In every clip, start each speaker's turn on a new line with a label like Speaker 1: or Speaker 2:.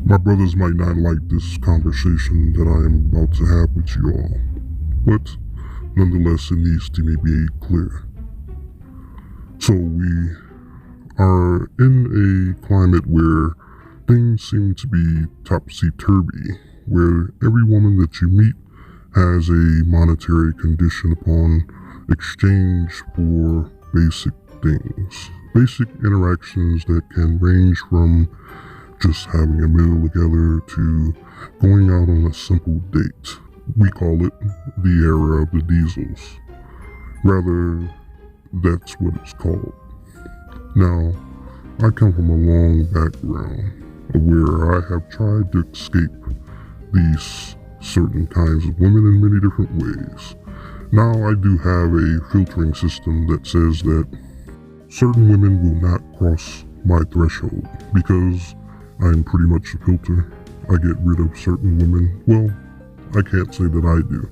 Speaker 1: My brothers might not like this conversation that I am about to have with you all, but nonetheless it needs to be made clear. So we are in a climate where things seem to be topsy-turvy, where every woman that you meet has a monetary condition upon exchange for basic things. Basic interactions that can range from just having a meal together to going out on a simple date. We call it the era of the diesels. Rather, that's what it's called. Now, I come from a long background where I have tried to escape these certain kinds of women in many different ways. Now I do have a filtering system that says that certain women will not cross my threshold because I'm pretty much a filter. I get rid of certain women. Well, I can't say that I do,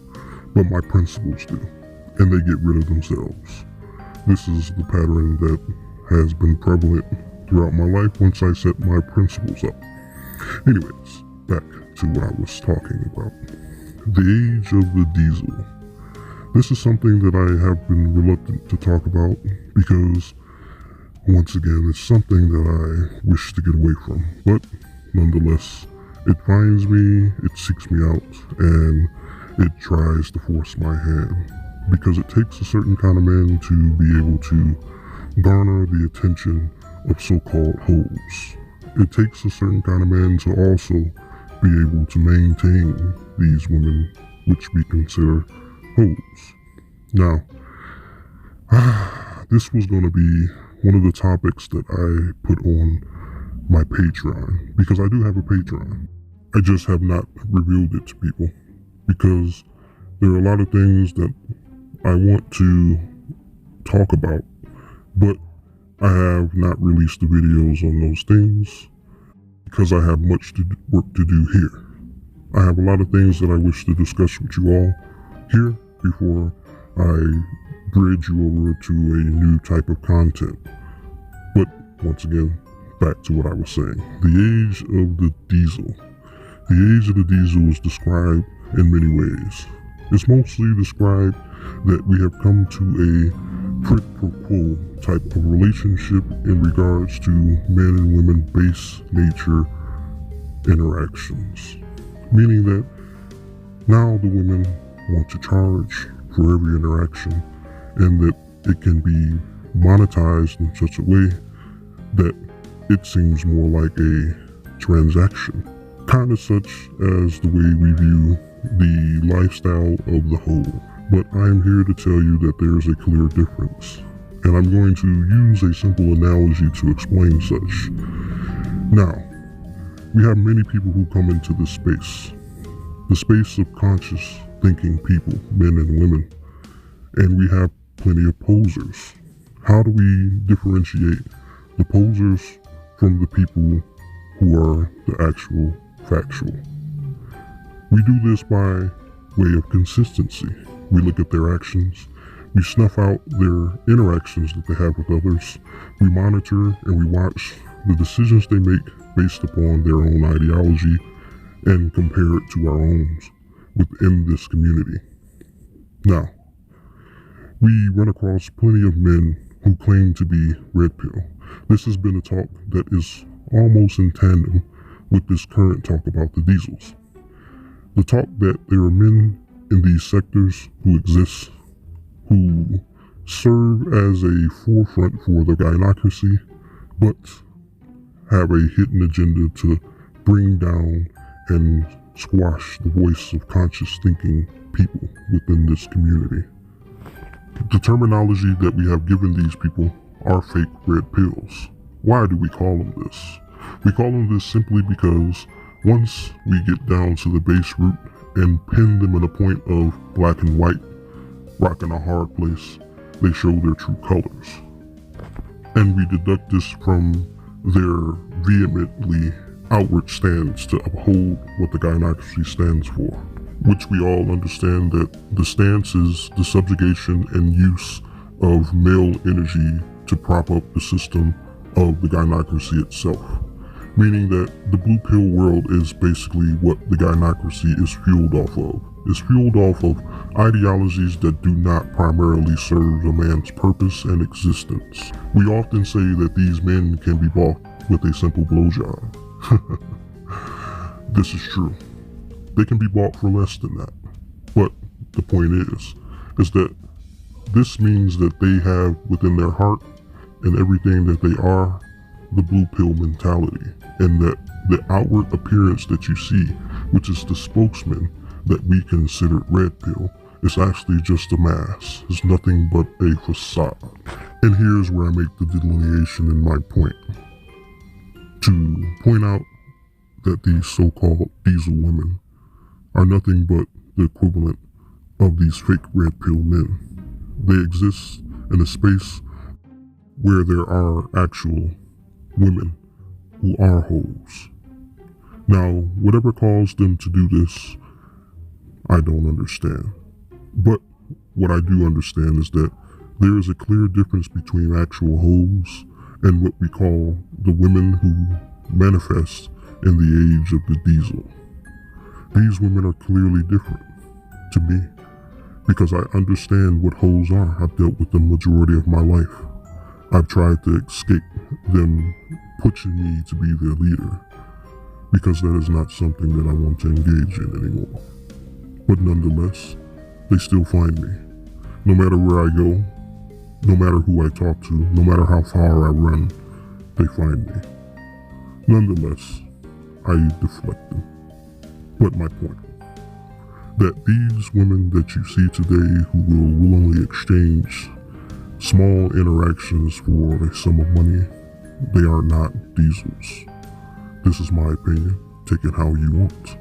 Speaker 1: but my principals do, and they get rid of themselves. This is the pattern that has been prevalent throughout my life once I set my principles up. Anyways, back to what I was talking about. The age of the diesel. This is something that I have been reluctant to talk about because, once again, it's something that I wish to get away from. But, nonetheless, it finds me, it seeks me out, and it tries to force my hand. Because it takes a certain kind of man to be able to garner the attention of so-called hoes. It takes a certain kind of man to also be able to maintain these women, which we consider hoes. Now, this was going to be one of the topics that I put on my Patreon, because I do have a Patreon. I just have not revealed it to people, because there are a lot of things that I want to talk about, but I have not released the videos on those things because I have much work to do here. I have a lot of things that I wish to discuss with you all here before I bridge you over to a new type of content. But once again, back to what I was saying. The age of the diesel. The age of the diesel is described in many ways. It's mostly described that we have come to a quid pro quo type of relationship in regards to men and women base nature interactions. Meaning that now the women want to charge for every interaction, and that it can be monetized in such a way that it seems more like a transaction. Kind of such as the way we view the lifestyle of the whole. But I am here to tell you that there is a clear difference, and I'm going to use a simple analogy to explain such. Now, we have many people who come into this space, the space of conscious thinking people, men and women, and we have plenty of posers. How do we differentiate the posers from the people who are the actual factual? We do this by way of consistency. We look at their actions, we snuff out their interactions that they have with others, we monitor and we watch the decisions they make based upon their own ideology and compare it to our own within this community. Now, we run across plenty of men who claim to be red pill. This has been a talk that is almost in tandem with this current talk about the diesels. The talk that there are men in these sectors who exist, who serve as a forefront for the gynocracy, but have a hidden agenda to bring down and squash the voice of conscious thinking people within this community. The terminology that we have given these people are fake red pills. Why do we call them this? We call them this simply because once we get down to the base root and pin them in a point of black and white, rocking a hard place, they show their true colors. And we deduct this from their vehemently outward stance to uphold what the gynocracy stands for, which we all understand that the stance is the subjugation and use of male energy to prop up the system of the gynocracy itself. meaning that the blue pill world is basically what the gynocracy is fueled off of. It's fueled off of ideologies that do not primarily serve a man's purpose and existence. We often say that these men can be bought with a simple blowjob. This is true. They can be bought for less than that. But the point is that this means that they have within their heart and everything that they are the blue pill mentality, and that the outward appearance that you see, which is the spokesman that we consider red pill, is actually just a mask. It's nothing but a facade. And here's where I make the delineation in my point. To point out that these so-called diesel women are nothing but the equivalent of these fake red pill men. They exist in a space where there are actual women who are hoes. Now, whatever caused them to do this, I don't understand. But what I do understand is that there is a clear difference between actual hoes and what we call the women who manifest in the age of the diesel. These women are clearly different to me because I understand what hoes are. I've dealt with the majority of my life. I've tried to escape them pushing me to be their leader because that is not something that I want to engage in anymore. But nonetheless, they still find me. No matter where I go, no matter who I talk to, no matter how far I run, they find me. Nonetheless, I deflect them. But my point, that these women that you see today who will willingly exchange small interactions for a sum of money, they are not diesels. This is my opinion. Take it how you want.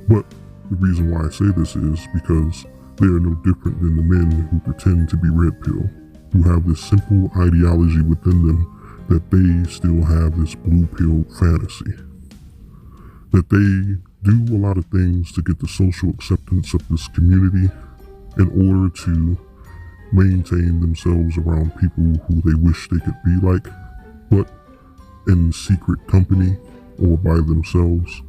Speaker 1: But the reason why I say this is because they are no different than the men who pretend to be red pill, who have this simple ideology within them that they still have this blue pill fantasy. That they do a lot of things to get the social acceptance of this community in order to maintain themselves around people who they wish they could be like, but in secret company or by themselves,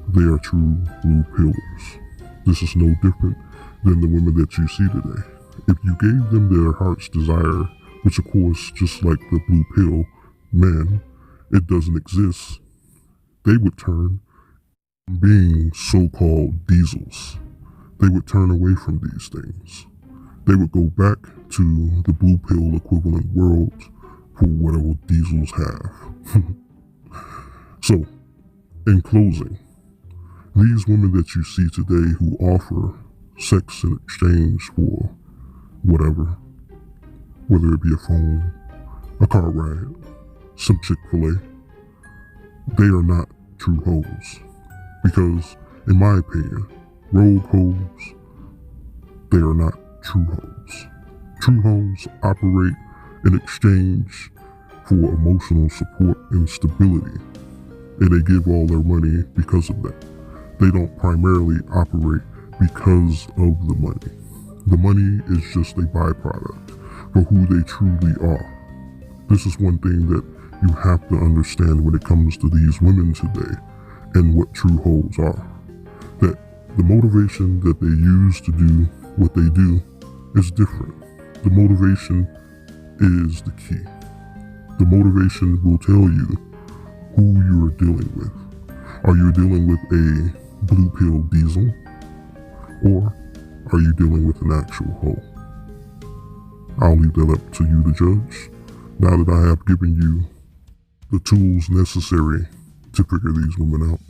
Speaker 1: they are true blue pillers. This is no different than the women that you see today. If you gave them their heart's desire, which of course, just like the blue pill men, it doesn't exist, they would turn being so-called diesels. They would turn away from these things. They would go back to the blue pill equivalent world for whatever diesels have. So, in closing, these women that you see today who offer sex in exchange for whatever, whether it be a phone, a car ride, some Chick-fil-A, they are not true hoes. Because, in my opinion, rogue hoes, they are not true hoes. True hoes operate in exchange for emotional support and stability, and they give all their money because of that. They don't primarily operate because of the money. The money is just a byproduct for who they truly are. This is one thing that you have to understand when it comes to these women today and what true hoes are. That the motivation that they use to do what they do is different. The motivation is the key. The motivation will tell you who you are dealing with. Are you dealing with a blue pill diesel? Or are you dealing with an actual hoe? I'll leave that up to you to judge, now that I have given you the tools necessary to figure these women out.